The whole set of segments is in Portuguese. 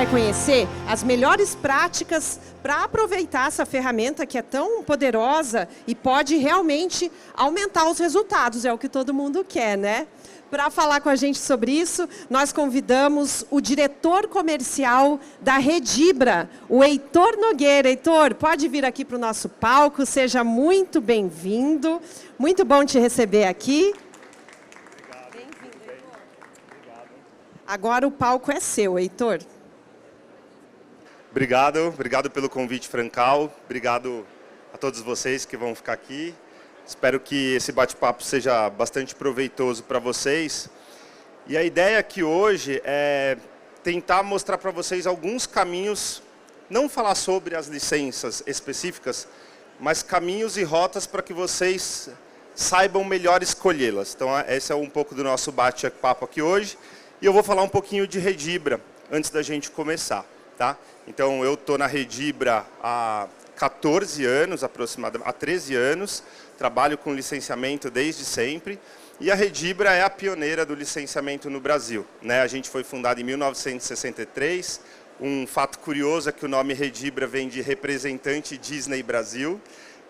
vai conhecer as melhores práticas para aproveitar essa ferramenta que é tão poderosa e pode realmente aumentar os resultados, é o que todo mundo quer, né? Para falar com a gente sobre isso, nós convidamos o diretor comercial da Redibra, o Heitor Nogueira. Heitor, pode vir aqui para o nosso palco, seja muito bem-vindo. Muito bom te receber aqui. Obrigado. Bem-vindo, Heitor. Obrigado. Agora o palco é seu, Heitor. Obrigado pelo convite, Francal. Obrigado a todos vocês que vão ficar aqui. Espero que esse bate-papo seja bastante proveitoso para vocês. E a ideia aqui hoje é tentar mostrar para vocês alguns caminhos, não falar sobre as licenças específicas, mas caminhos e rotas para que vocês saibam melhor escolhê-las. Então, esse é um pouco do nosso bate-papo aqui hoje. E eu vou falar um pouquinho de Redibra antes da gente começar, tá? Então, eu estou na Redibra há 14 anos, aproximadamente, há 13 anos. Trabalho com licenciamento desde sempre. E a Redibra é a pioneira do licenciamento no Brasil, né? A gente foi fundada em 1963. Um fato curioso é que o nome Redibra vem de representante Disney Brasil.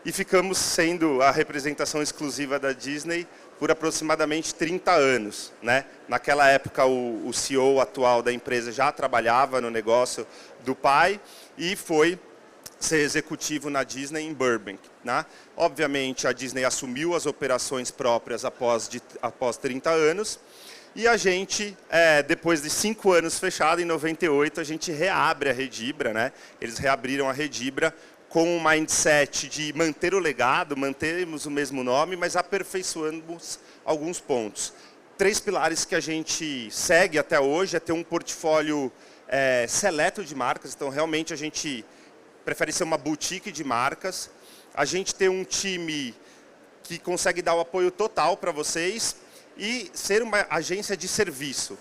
E ficamos sendo a representação exclusiva da Disney por aproximadamente 30 anos, né? Naquela época, o CEO atual da empresa já trabalhava no negócio do pai e foi ser executivo na Disney em Burbank, né? Obviamente, a Disney assumiu as operações próprias após 30 anos. E a gente, depois de 5 anos fechado, em 98, a gente reabre a Redibra, né? Eles reabriram a Redibra com um mindset de manter o legado, mantermos o mesmo nome, mas aperfeiçoamos alguns pontos. 3 pilares que a gente segue até hoje é ter um portfólio seleto de marcas. Então, realmente, a gente prefere ser uma boutique de marcas. A gente ter um time que consegue dar o apoio total para vocês e ser uma agência de serviço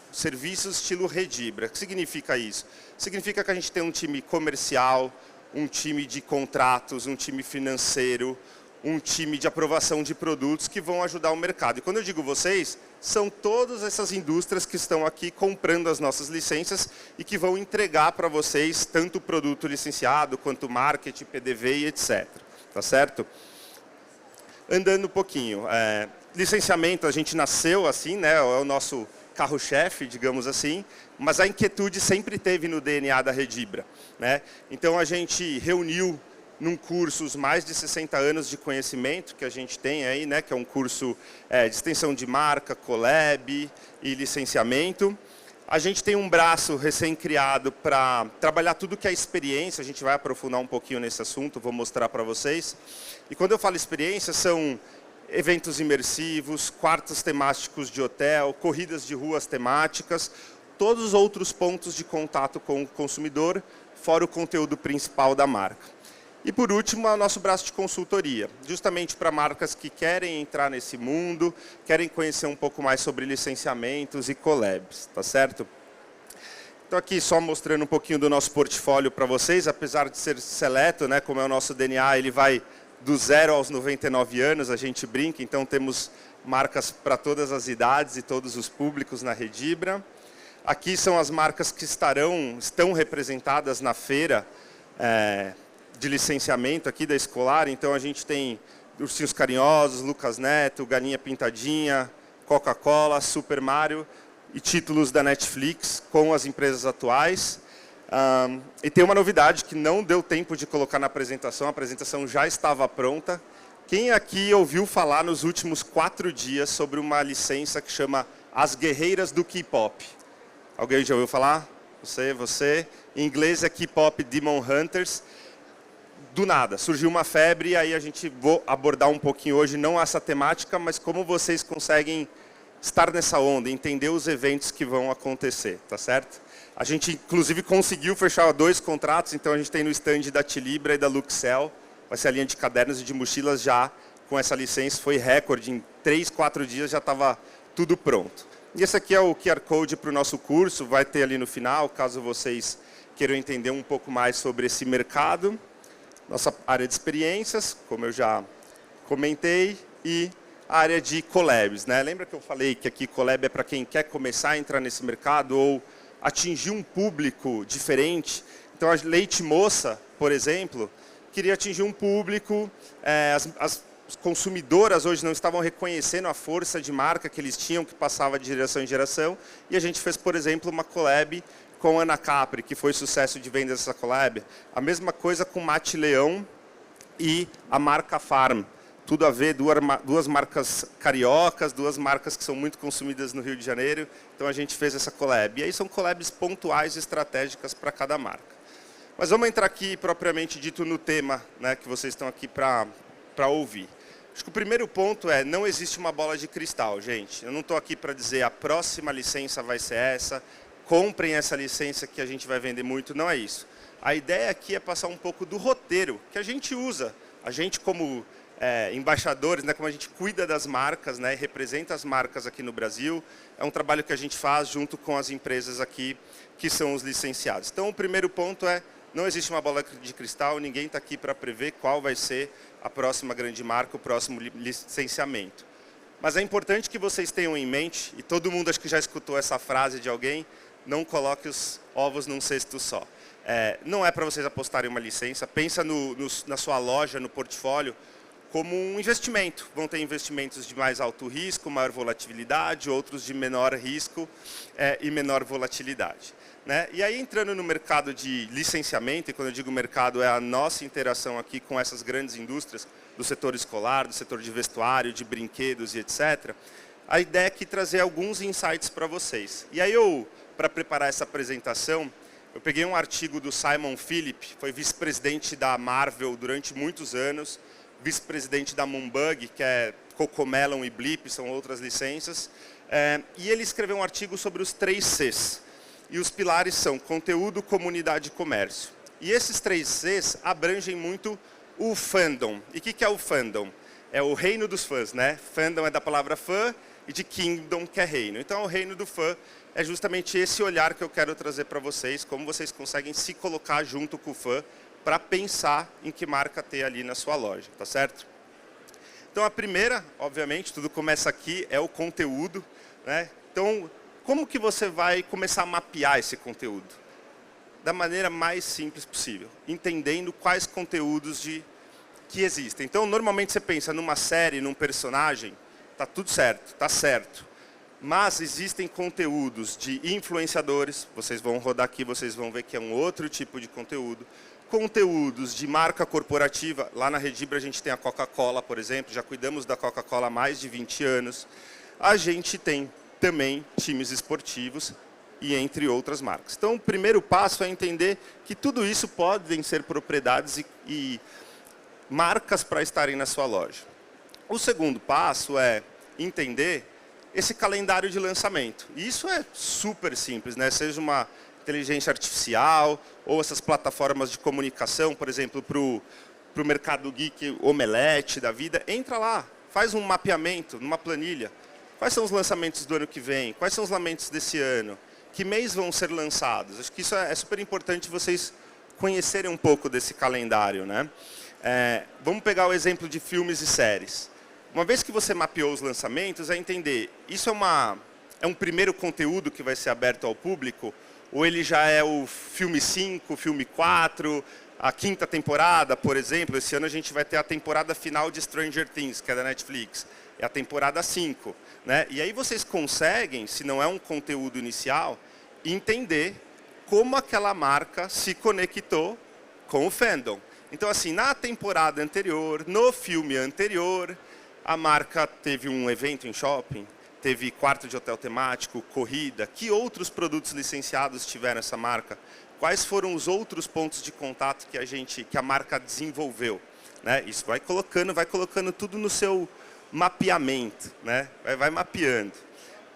estilo Redibra. O que significa isso? Significa que a gente tem um time comercial, um time de contratos, um time financeiro, um time de aprovação de produtos que vão ajudar o mercado. E quando eu digo vocês, são todas essas indústrias que estão aqui comprando as nossas licenças e que vão entregar para vocês tanto o produto licenciado, quanto marketing, PDV e etc. Tá certo? Andando um pouquinho. Licenciamento, a gente nasceu assim, né? É o nosso carro-chefe, digamos assim, mas a inquietude sempre teve no DNA da Redibra, né? Então, a gente reuniu num curso os mais de 60 anos de conhecimento que a gente tem aí, né? Que é um curso de extensão de marca, collab e licenciamento. A gente tem um braço recém-criado para trabalhar tudo que é experiência. A gente vai aprofundar um pouquinho nesse assunto, vou mostrar para vocês. E quando eu falo experiência, são eventos imersivos, quartos temáticos de hotel, corridas de ruas temáticas, todos os outros pontos de contato com o consumidor, fora o conteúdo principal da marca. E, por último, é o nosso braço de consultoria, justamente para marcas que querem entrar nesse mundo, querem conhecer um pouco mais sobre licenciamentos e collabs, tá certo? Estou aqui só mostrando um pouquinho do nosso portfólio para vocês, apesar de ser seleto, né, como é o nosso DNA, ele vai do 0 aos 99 anos, a gente brinca, então temos marcas para todas as idades e todos os públicos na Redibra. Aqui são as marcas que estão representadas na feira de licenciamento aqui da Escolar. Então, a gente tem Ursinhos Carinhosos, Lucas Neto, Galinha Pintadinha, Coca-Cola, Super Mario e títulos da Netflix com as empresas atuais. E tem uma novidade que não deu tempo de colocar na apresentação, a apresentação já estava pronta. Quem aqui ouviu falar nos últimos 4 dias sobre uma licença que chama As Guerreiras do K-Pop? Alguém já ouviu falar? Você. Em inglês é K-Pop Demon Hunters. Do nada, surgiu uma febre e aí a gente vou abordar um pouquinho hoje, não essa temática, mas como vocês conseguem estar nessa onda, entender os eventos que vão acontecer, tá certo? A gente, inclusive, conseguiu fechar 2 contratos, então a gente tem no stand da Tilibra e da Luxel, vai ser a linha de cadernos e de mochilas já com essa licença, foi recorde, em 3, 4 dias já estava tudo pronto. E esse aqui é o QR Code para o nosso curso, vai ter ali no final, caso vocês queiram entender um pouco mais sobre esse mercado. Nossa área de experiências, como eu já comentei, e a área de collabs, né? Lembra que eu falei que aqui collab é para quem quer começar a entrar nesse mercado ou atingir um público diferente. Então, a Leite Moça, por exemplo, queria atingir um público, as consumidoras hoje não estavam reconhecendo a força de marca que eles tinham, que passava de geração em geração, e a gente fez, por exemplo, uma collab com Ana Capri, que foi sucesso de vendas dessa collab. A mesma coisa com Mate Leão e a marca Farm. Tudo a ver, duas marcas cariocas, duas marcas que são muito consumidas no Rio de Janeiro. Então a gente fez essa collab. E aí são collabs pontuais e estratégicas para cada marca. Mas vamos entrar aqui, propriamente dito, no tema, né, que vocês estão aqui para ouvir. Acho que o primeiro ponto é, não existe uma bola de cristal, gente. Eu não estou aqui para dizer a próxima licença vai ser essa, comprem essa licença que a gente vai vender muito, não é isso. A ideia aqui é passar um pouco do roteiro que a gente usa. A gente como embaixadores, né, como a gente cuida das marcas, né, representa as marcas aqui no Brasil, é um trabalho que a gente faz junto com as empresas aqui que são os licenciados. Então o primeiro ponto é, não existe uma bola de cristal, ninguém está aqui para prever qual vai ser a próxima grande marca, o próximo licenciamento. Mas é importante que vocês tenham em mente, e todo mundo acho que já escutou essa frase de alguém, não coloque os ovos num cesto só. Não é para vocês apostarem uma licença, pensa na sua loja, no portfólio, como um investimento. Vão ter investimentos de mais alto risco, maior volatilidade, outros de menor risco e menor volatilidade. Né? E aí, entrando no mercado de licenciamento, e quando eu digo mercado, é a nossa interação aqui com essas grandes indústrias, do setor escolar, do setor de vestuário, de brinquedos e etc., a ideia é aqui trazer alguns insights para vocês. E aí, para preparar essa apresentação, eu peguei um artigo do Simon Phillips, foi vice-presidente da Marvel durante muitos anos, vice-presidente da Moonbug, que é Cocomelon e Blip, são outras licenças, e ele escreveu um artigo sobre os 3 Cs. E os pilares são conteúdo, comunidade e comércio. E esses 3 Cs abrangem muito o fandom. E o que é o fandom? É o reino dos fãs, né? Fandom é da palavra fã e de kingdom, que é reino. Então, o reino do fã é justamente esse olhar que eu quero trazer para vocês, como vocês conseguem se colocar junto com o fã para pensar em que marca ter ali na sua loja, tá certo? Então, a primeira, obviamente, tudo começa aqui, é o conteúdo, né? Então, como que você vai começar a mapear esse conteúdo? Da maneira mais simples possível, entendendo quais conteúdos que existem. Então, normalmente você pensa numa série, num personagem, tá tudo certo, tá certo. Mas existem conteúdos de influenciadores, vocês vão rodar aqui, vocês vão ver que é um outro tipo de conteúdo. Conteúdos de marca corporativa, lá na Redibra a gente tem a Coca-Cola, por exemplo, já cuidamos da Coca-Cola há mais de 20 anos. A gente tem também times esportivos e entre outras marcas. Então, o primeiro passo é entender que tudo isso podem ser propriedades e marcas para estarem na sua loja. O segundo passo é entender esse calendário de lançamento. E isso é super simples, né? Seja uma inteligência artificial ou essas plataformas de comunicação, por exemplo, para o mercado geek, Omelete da vida, entra lá, faz um mapeamento numa planilha. Quais são os lançamentos do ano que vem? Quais são os lançamentos desse ano? Que mês vão ser lançados? Acho que isso é super importante vocês conhecerem um pouco desse calendário, né? Vamos pegar o exemplo de filmes e séries. Uma vez que você mapeou os lançamentos, é entender, isso é um primeiro conteúdo que vai ser aberto ao público, ou ele já é o filme 5, filme 4, a 5ª temporada, por exemplo. Esse ano a gente vai ter a temporada final de Stranger Things, que é da Netflix. É a temporada 5. Né? E aí vocês conseguem, se não é um conteúdo inicial, entender como aquela marca se conectou com o fandom. Então, assim, na temporada anterior, no filme anterior, a marca teve um evento em shopping, teve quarto de hotel temático, corrida. Que outros produtos licenciados tiveram essa marca? Quais foram os outros pontos de contato que a marca desenvolveu? Né? Isso vai colocando tudo no seu mapeamento, né? Vai mapeando.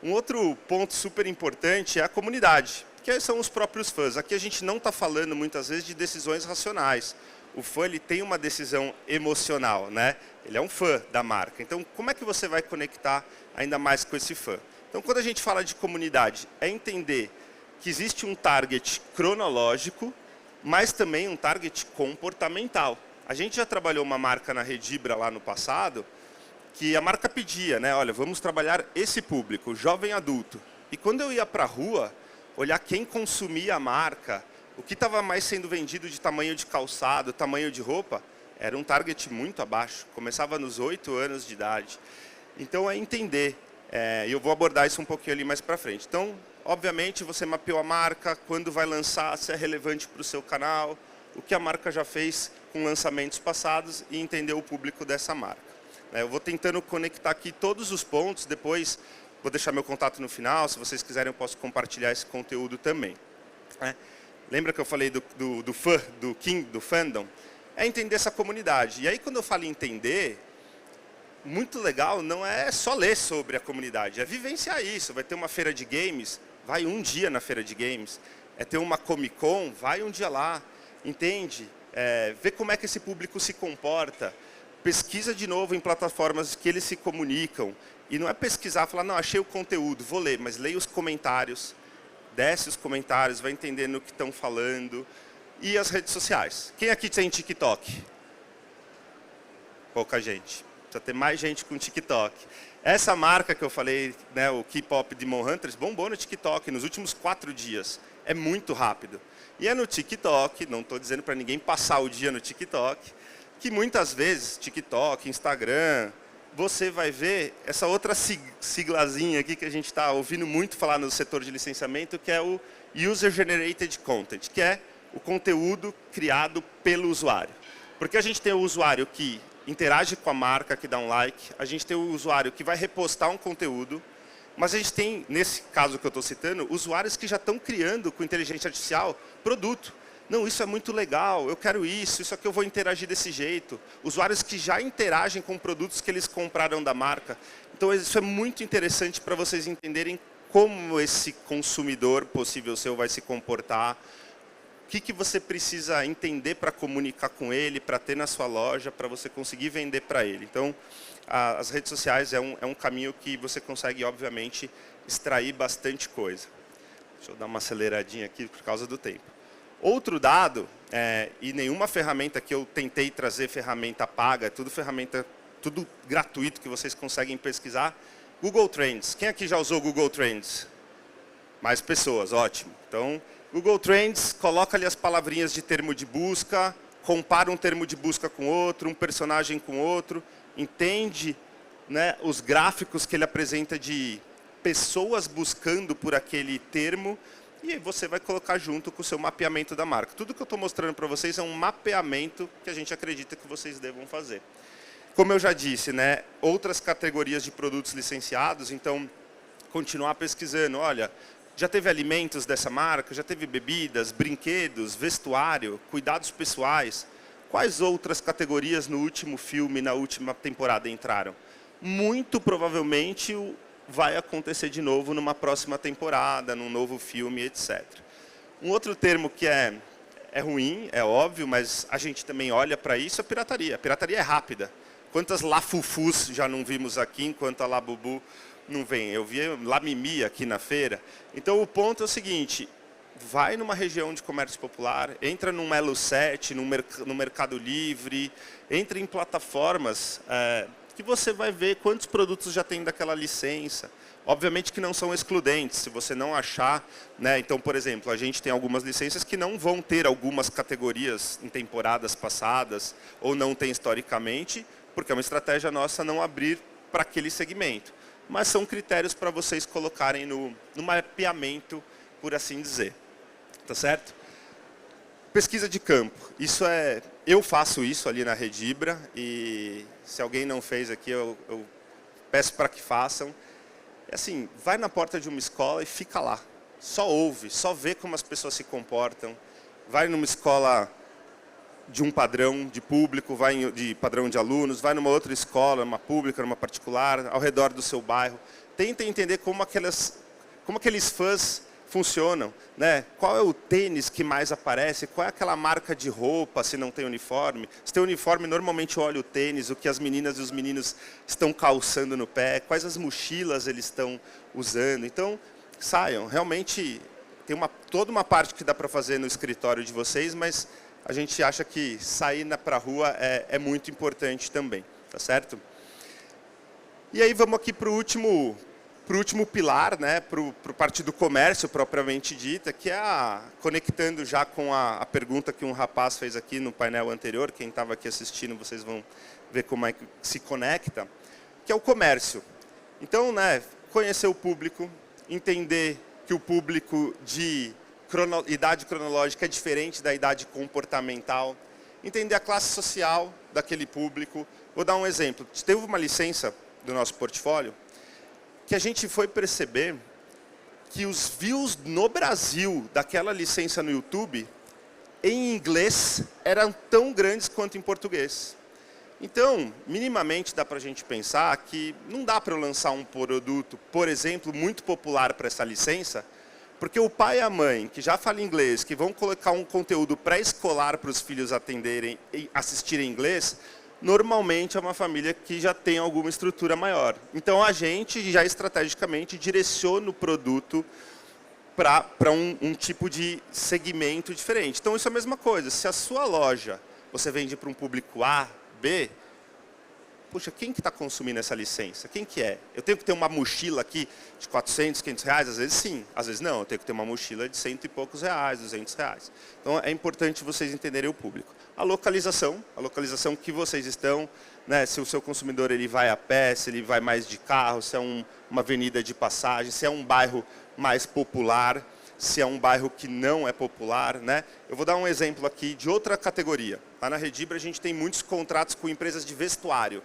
Um outro ponto super importante é a comunidade, que são os próprios fãs. Aqui a gente não está falando muitas vezes de decisões racionais. O fã ele tem uma decisão emocional, né? Ele é um fã da marca. Então, como é que você vai conectar ainda mais com esse fã? Então, quando a gente fala de comunidade, é entender que existe um target cronológico, mas também um target comportamental. A gente já trabalhou uma marca na Redibra lá no passado, que a marca pedia, né? Olha, vamos trabalhar esse público, jovem adulto. E quando eu ia para a rua, olhar quem consumia a marca, o que estava mais sendo vendido de tamanho de calçado, tamanho de roupa, era um target muito abaixo, começava nos 8 anos de idade. Então, é entender, e eu vou abordar isso um pouquinho ali mais para frente. Então, obviamente, você mapeou a marca, quando vai lançar, se é relevante para o seu canal, o que a marca já fez com lançamentos passados e entender o público dessa marca. Eu vou tentando conectar aqui todos os pontos, depois vou deixar meu contato no final, se vocês quiserem eu posso compartilhar esse conteúdo também. Lembra que eu falei do fã, do fandom? É entender essa comunidade. E aí, quando eu falo em entender, muito legal não é só ler sobre a comunidade, é vivenciar isso. Vai ter uma feira de games, vai um dia na feira de games. É ter uma Comic Con, vai um dia lá, entende? Vê como é que esse público se comporta. Pesquisa de novo em plataformas que eles se comunicam. E não é pesquisar, falar, não, achei o conteúdo, vou ler, mas leia os comentários, desce os comentários, vai entendendo o que estão falando. E as redes sociais. Quem aqui tem TikTok? Pouca gente. Precisa ter mais gente com TikTok. Essa marca que eu falei, né, o K-pop Demon Hunters, bombou no TikTok nos últimos 4 dias. É muito rápido. E é no TikTok, não estou dizendo para ninguém passar o dia no TikTok, que muitas vezes, TikTok, Instagram, você vai ver essa outra siglazinha aqui que a gente está ouvindo muito falar no setor de licenciamento, que é o User Generated Content, que é o conteúdo criado pelo usuário. Porque a gente tem o usuário que interage com a marca, que dá um like, a gente tem o usuário que vai repostar um conteúdo, mas a gente tem, nesse caso que eu estou citando, usuários que já estão criando com inteligência artificial produto. Não, isso é muito legal, eu quero isso aqui eu vou interagir desse jeito. Usuários que já interagem com produtos que eles compraram da marca. Então, isso é muito interessante para vocês entenderem como esse consumidor possível seu vai se comportar, o que você precisa entender para comunicar com ele, para ter na sua loja, para você conseguir vender para ele. Então, as redes sociais é um caminho que você consegue, obviamente, extrair bastante coisa. Deixa eu dar uma aceleradinha aqui por causa do tempo. Outro dado, e nenhuma ferramenta que eu tentei trazer ferramenta paga, tudo gratuito que vocês conseguem pesquisar, Google Trends. Quem aqui já usou Google Trends? Mais pessoas, ótimo. Então, Google Trends, coloca ali as palavrinhas de termo de busca, compara um termo de busca com outro, um personagem com outro, entende, né, os gráficos que ele apresenta de pessoas buscando por aquele termo e você vai colocar junto com o seu mapeamento da marca. Tudo que eu estou mostrando para vocês é um mapeamento que a gente acredita que vocês devam fazer. Como eu já disse, né, outras categorias de produtos licenciados, então, continuar pesquisando, olha, já teve alimentos dessa marca, já teve bebidas, brinquedos, vestuário, cuidados pessoais. Quais outras categorias no último filme, na última temporada entraram? Muito provavelmente vai acontecer de novo numa próxima temporada, num novo filme, etc. Um outro termo que é ruim, é óbvio, mas a gente também olha para isso, é pirataria. A pirataria é rápida. Quantas Lafufus já não vimos aqui, enquanto a Labubu não vem? Eu vi Lamimi aqui na feira. Então, o ponto é o seguinte, vai numa região de comércio popular, entra num Elo7, no Mercado Livre, entra em plataformas que você vai ver quantos produtos já tem daquela licença. Obviamente que não são excludentes, se você não achar, né? Então, por exemplo, a gente tem algumas licenças que não vão ter algumas categorias em temporadas passadas, ou não tem historicamente, porque é uma estratégia nossa não abrir para aquele segmento. Mas são critérios para vocês colocarem no mapeamento, por assim dizer. Tá certo? Pesquisa de campo. Eu faço isso ali na Redibra, e se alguém não fez aqui, eu peço para que façam. Assim, vai na porta de uma escola e fica lá. Só ouve, só vê como as pessoas se comportam. Vai numa escola de um padrão de público, vai de padrão de alunos, vai numa outra escola, numa pública, numa particular, ao redor do seu bairro. Tenta entender como aqueles fãs funcionam, né? Qual é o tênis que mais aparece, qual é aquela marca de roupa se não tem uniforme. Se tem uniforme, normalmente olha o tênis, o que as meninas e os meninos estão calçando no pé, quais as mochilas eles estão usando. Então, saiam. Realmente, tem toda uma parte que dá para fazer no escritório de vocês, mas a gente acha que sair para a rua é muito importante também, tá certo? E aí vamos aqui para o último para o último pilar, né, para o parte do comércio propriamente dita, que é conectando já com a pergunta que um rapaz fez aqui no painel anterior, quem estava aqui assistindo, vocês vão ver como é que se conecta, que é o comércio. Então, né, conhecer o público, entender que o público de idade cronológica é diferente da idade comportamental, entender a classe social daquele público. Vou dar um exemplo. Teve uma licença do nosso portfólio que a gente foi perceber que os views no Brasil daquela licença no YouTube, em inglês, eram tão grandes quanto em português. Então, minimamente dá para a gente pensar que não dá para eu lançar um produto, por exemplo, muito popular para essa licença, porque o pai e a mãe, que já falam inglês, que vão colocar um conteúdo pré-escolar para os filhos atenderem e assistirem inglês, normalmente é uma família que já tem alguma estrutura maior. Então, a gente já estrategicamente direciona o produto para um tipo de segmento diferente. Então, isso é a mesma coisa. Se a sua loja, você vende para um público A, B, puxa, quem que está consumindo essa licença? Quem que é? Eu tenho que ter uma mochila aqui de 400, 500 reais? Às vezes sim, às vezes não. Eu tenho que ter uma mochila de 100 e poucos reais, 200 reais. Então, é importante vocês entenderem o público. A localização que vocês estão, né, se o seu consumidor ele vai a pé, se ele vai mais de carro, se é uma avenida de passagem, se é um bairro mais popular, se é um bairro que não é popular, né? Eu vou dar um exemplo aqui de outra categoria. Lá na Redibra a gente tem muitos contratos com empresas de vestuário.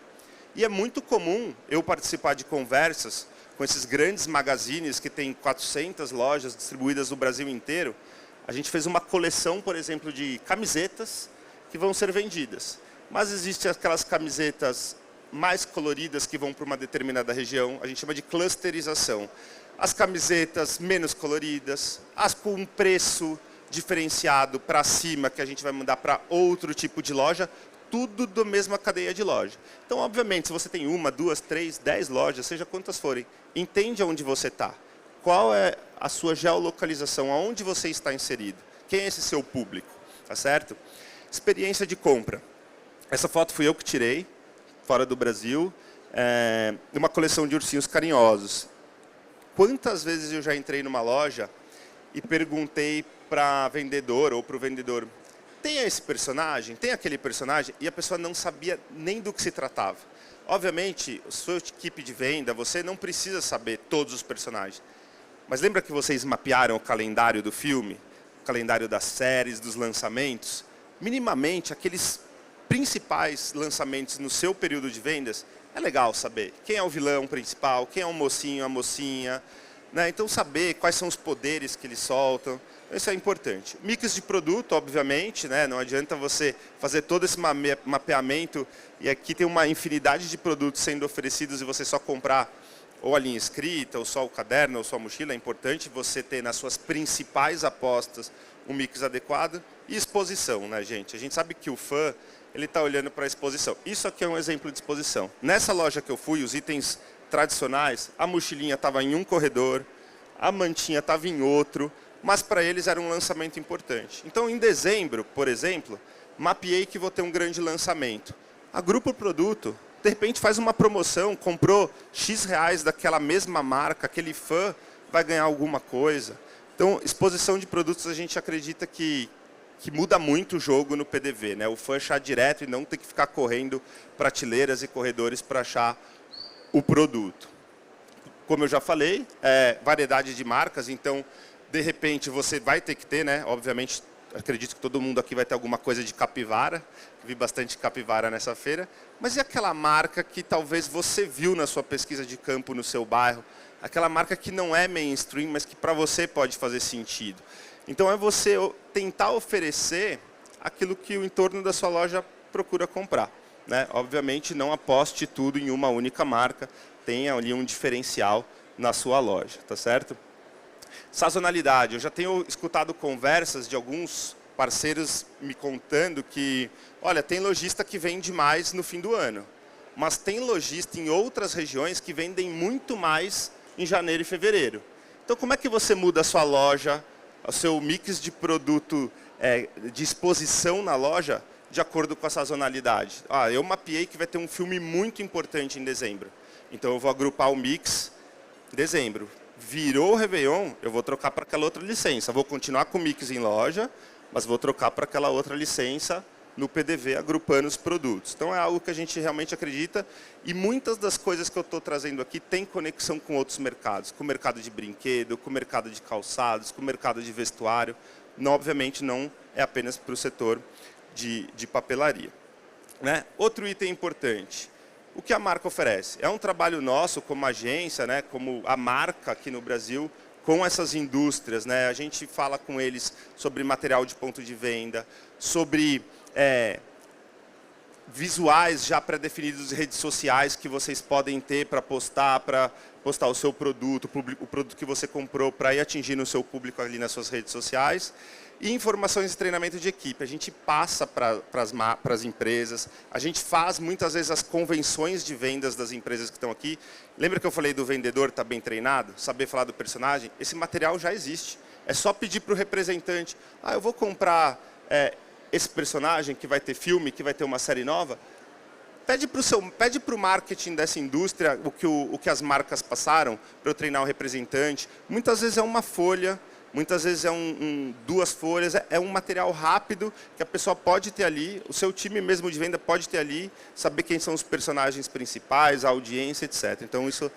E é muito comum eu participar de conversas com esses grandes magazines que têm 400 lojas distribuídas no Brasil inteiro. A gente fez uma coleção, por exemplo, de camisetas que vão ser vendidas. Mas existem aquelas camisetas mais coloridas que vão para uma determinada região, a gente chama de clusterização. As camisetas menos coloridas, as com um preço diferenciado para cima, que a gente vai mandar para outro tipo de loja, tudo da mesma cadeia de loja. Então, obviamente, se você tem 1, 2, 3, 10 lojas, seja quantas forem, entende onde você está. Qual é a sua geolocalização, aonde você está inserido. Quem é esse seu público, tá certo? Experiência de compra. Essa foto fui eu que tirei, fora do Brasil, uma coleção de ursinhos carinhosos. Quantas vezes eu já entrei numa loja e perguntei para a vendedora ou para o vendedor, tem esse personagem? Tem aquele personagem? E a pessoa não sabia nem do que se tratava. Obviamente, a sua equipe de venda, você não precisa saber todos os personagens. Mas lembra que vocês mapearam o calendário do filme? O calendário das séries, dos lançamentos? Minimamente, aqueles principais lançamentos no seu período de vendas, é legal saber quem é o vilão principal, quem é o mocinho, a mocinha, né? Então, saber quais são os poderes que eles soltam, isso é importante. Mix de produto, obviamente, né? Não adianta você fazer todo esse mapeamento e aqui tem uma infinidade de produtos sendo oferecidos e você só comprar ou a linha escrita, ou só o caderno, ou só a mochila. É importante você ter nas suas principais apostas um mix adequado e exposição, né, gente? A gente sabe que o fã ele está olhando para a exposição. Isso aqui é um exemplo de exposição. Nessa loja que eu fui, os itens tradicionais, a mochilinha estava em um corredor, a mantinha estava em outro, mas para eles era um lançamento importante. Então, em dezembro, por exemplo, mapeei que vou ter um grande lançamento. Agrupa o produto, de repente faz uma promoção, comprou X reais daquela mesma marca, aquele fã vai ganhar alguma coisa. Então, exposição de produtos a gente acredita que muda muito o jogo no PDV, né? O fã achar direto e não ter que ficar correndo prateleiras e corredores para achar o produto. Como eu já falei, variedade de marcas, então, de repente, você vai ter que ter, né? Obviamente, acredito que todo mundo aqui vai ter alguma coisa de capivara, vi bastante capivara nessa feira, mas e aquela marca que talvez você viu na sua pesquisa de campo no seu bairro, aquela marca que não é mainstream, mas que para você pode fazer sentido. Então, é você tentar oferecer aquilo que o entorno da sua loja procura comprar, né? Obviamente, não aposte tudo em uma única marca, tenha ali um diferencial na sua loja, tá certo? Sazonalidade. Eu já tenho escutado conversas de alguns parceiros me contando que, olha, tem lojista que vende mais no fim do ano, mas tem lojista em outras regiões que vendem muito mais em janeiro e fevereiro. Então, como é que você muda a sua loja, o seu mix de produto de exposição na loja de acordo com a sazonalidade? Eu mapeei que vai ter um filme muito importante em dezembro. Então, eu vou agrupar o mix dezembro. Virou o Réveillon, eu vou trocar para aquela outra licença. Vou continuar com o mix em loja, mas vou trocar para aquela outra licença no PDV, agrupando os produtos. Então, é algo que a gente realmente acredita e muitas das coisas que eu estou trazendo aqui têm conexão com outros mercados, com o mercado de brinquedo, com o mercado de calçados, com o mercado de vestuário. Não, obviamente, não é apenas para o setor de papelaria. Né? Outro item importante, o que a marca oferece? É um trabalho nosso como agência, né, como a marca aqui no Brasil, com essas indústrias. Né? A gente fala com eles sobre material de ponto de venda, sobre visuais já pré-definidos em redes sociais que vocês podem ter para postar o seu produto, o produto que você comprou para ir atingindo o seu público ali nas suas redes sociais. E informações de treinamento de equipe. A gente passa para as empresas, a gente faz muitas vezes as convenções de vendas das empresas que estão aqui. Lembra que eu falei do vendedor estar bem treinado, saber falar do personagem? Esse material já existe. É só pedir para o representante, eu vou comprar esse personagem que vai ter filme, que vai ter uma série nova. Pede para o marketing dessa indústria o que as marcas passaram para eu treinar o representante. Muitas vezes é uma folha, muitas vezes é duas folhas, é um material rápido que a pessoa pode ter ali, o seu time mesmo de venda pode ter ali, saber quem são os personagens principais, a audiência, etc. Então, isso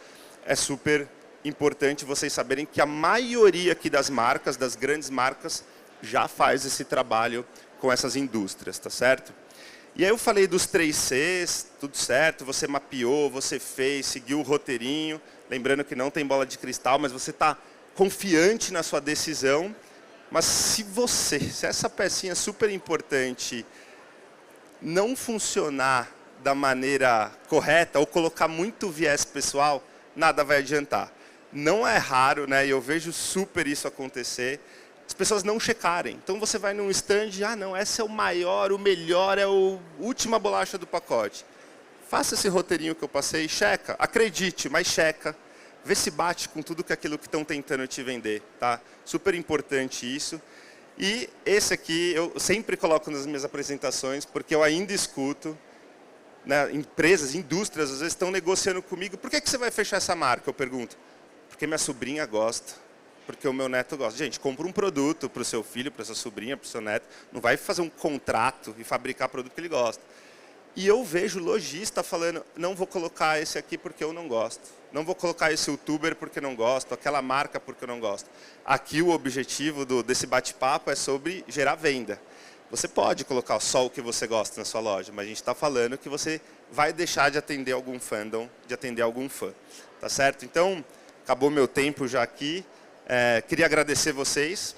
é super importante vocês saberem que a maioria aqui das marcas, das grandes marcas, já faz esse trabalho com essas indústrias, tá certo? E aí eu falei dos 3 Cs, tudo certo, você mapeou, você fez, seguiu o roteirinho, lembrando que não tem bola de cristal, mas você está confiante na sua decisão, mas se essa pecinha super importante não funcionar da maneira correta ou colocar muito viés pessoal, nada vai adiantar. Não é raro, né, e eu vejo super isso acontecer, as pessoas não checarem. Então você vai num stand, não, esse é o maior, o melhor, é a última bolacha do pacote. Faça esse roteirinho que eu passei, checa, acredite, mas checa. Vê se bate com tudo aquilo que estão tentando te vender, tá? Super importante isso. E esse aqui eu sempre coloco nas minhas apresentações, porque eu ainda escuto, né, empresas, indústrias, às vezes estão negociando comigo. Por que você vai fechar essa marca? Eu pergunto. Porque minha sobrinha gosta, porque o meu neto gosta. Gente, compra um produto para o seu filho, para a sua sobrinha, para o seu neto. Não vai fazer um contrato e fabricar produto que ele gosta. E eu vejo lojista falando, não vou colocar esse aqui porque eu não gosto. Não vou colocar esse youtuber porque não gosto, aquela marca porque eu não gosto. Aqui o objetivo desse bate-papo é sobre gerar venda. Você pode colocar só o que você gosta na sua loja, mas a gente está falando que você vai deixar de atender algum fandom, de atender algum fã. Tá certo? Então, acabou meu tempo já aqui. Queria agradecer vocês